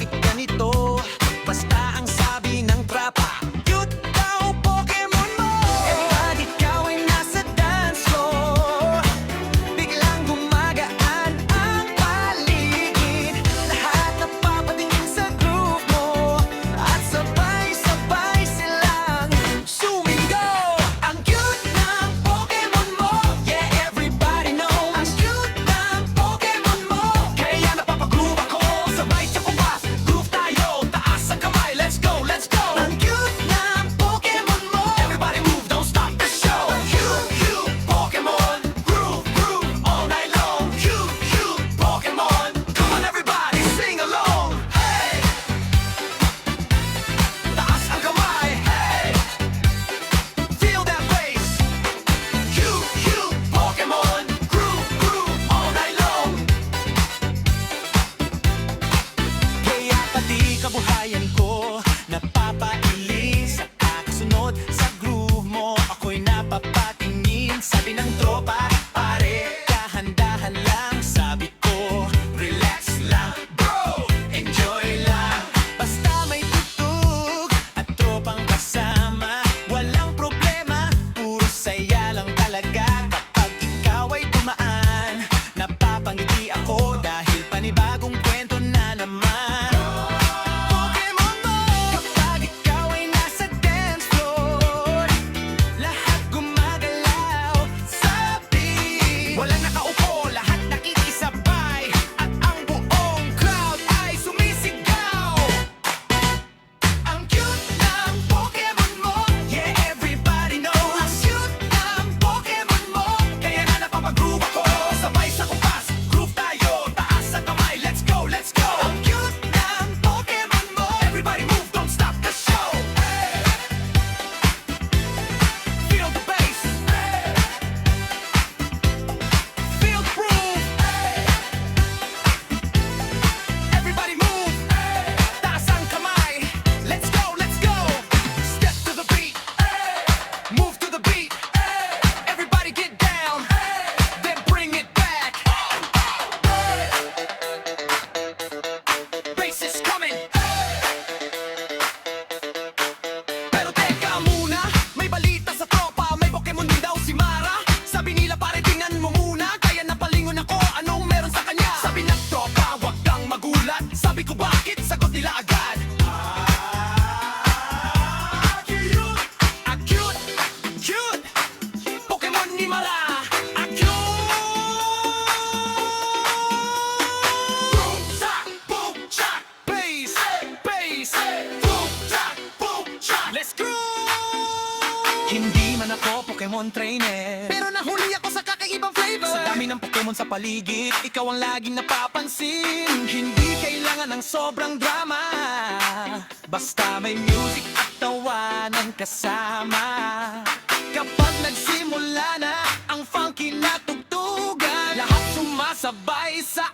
bakit ganito? Basta ang sabi ng trapa, cute daw Pokemon mo. Eh ba't ikaw ay nasa dance floor? Biglang gumagaan ang paligid. Lahat napapatingin sa groove mo, at sabay-sabay silang sumigaw. Ang cute ng Pokemon mo, yeah, everybody knows. Ang cute ng Pokemon mo, kaya napapagroove ako. Sabay sa kumpas, groove tayo, taas ang kamay, let's go, let's go. Ang cute ng Pokemon mo, everybody move, don't stop the show. Cute, cute Pokemon, groove, groove all night long. Cute, cute Pokemon, come on everybody, sing along. Hey! Taas ang kamay, hey! Feel that bass. Cute, cute Pokemon, groove, groove all night long. Kaya pati kabuhayan ko napapailis sa kasunod sa groove mo. Ako'y napapatingin, sabi ng tropa, pare, dahan-dahan lang. Sabi ko, relax lang, bro, enjoy lang. Basta may tutug at tropang kasama, walang problema, puro saya lang talaga. Kapag ikaw ay dumaan, napapangiti ako dahil panibagong kwento na naman. Pokemon mo, kapag ikaw ay nasa dance floor, lahat gumagalaw sa beat. Walang nakaupo, lahat nakikisabay, at ang buong crowd ay sumisigaw. Ang cute ng Pokemon mo, yeah, everybody knows. Ang cute ng Pokemon mo, kaya nga napapagroove ako. Sabay sa kumpas, groove tayo, taas ang kamay, let's go, let's go. Ang cute ng Pokemon mo, everybody move, don't stop the show. Hey! Feel the bass. Hey! Feel the groove. Hey! Everybody move. Hey! Taas ang kamay, let's go, let's go. Step to the beat. Hey! Move to the beat. Hey! Everybody get down. Hey! Then bring it back. Bass is coming. Pero teka muna, may balita sa tropa, may Pokemon din daw si Mara. Sabi nila pare tingnan mo muna, kaya napalingon ako, anong meron sa kanya? Sabi ng tropa, wag kang magulat. Sabi ko bakit, sagot nila agad. Cute, cute, cute Pokemon ni Mara. Cute. Boom, shock, boom, shock. Bass, bass. Boom, shock, boom, shock. Let's go! Hindi man ako Pokemon trainer, pero nahuli ako sa kakaibang flavor. Sa dami ng Pokemon sa paligid, ikaw ang laging napapansin. Hindi kailangan ng sobrang drama, basta may music at tawanan kasama. Kapag nagsimula na ang funky na tugtugan, lahat sumasabay sa